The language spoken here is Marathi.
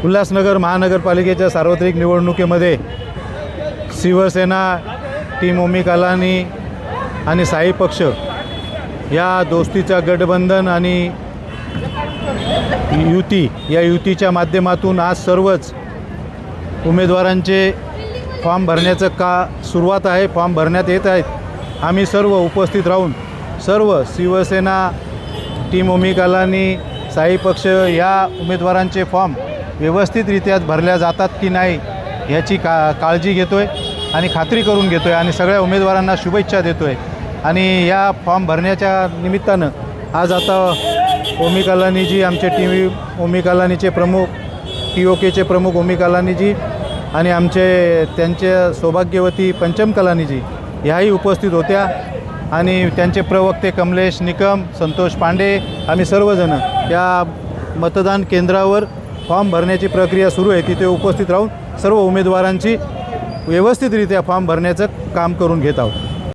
उल्हासनगर महानगरपालिकेच्या सार्वत्रिक निवडणुकीमध्ये शिवसेना, टीम ओमी कलानी आणि साई पक्ष या दोस्तीचा गठबंधन आणि या युतीच्या माध्यमातून आज सर्वच उमेदवारांचे फॉर्म भरण्याचं सुरुवात आहे. फॉर्म भरण्यात येत आहेत. आम्ही सर्व उपस्थित राहून सर्व शिवसेना, टीम ओमी कलानी, साई पक्ष या उमेदवारांचे फॉर्म व्यवस्थितरित्या भरल्या जातात की नाही ह्याची काळजी घेतो आहे आणि खात्री करून घेतो आहे आणि सगळ्या उमेदवारांना शुभेच्छा देतो आहे. आणि या फॉर्म भरण्याच्या निमित्तानं आज आता ओमी कलानीजी, आमचे ओमी कलानीचे प्रमुख, POKचे प्रमुख ओमी कलानीजी आणि त्यांचे सौभाग्यवती पंचम कलानीजी ह्याही उपस्थित होत्या आणि त्यांचे प्रवक्ते कमलेश निकम, संतोष पांडे, आम्ही सर्वजण या मतदान केंद्रावर फॉर्म भरण्याची प्रक्रिया सुरू आहे तिथे उपस्थित राहून सर्व उमेदवारांची व्यवस्थितरित्या फॉर्म भरण्याचं काम करून घेत आहोत.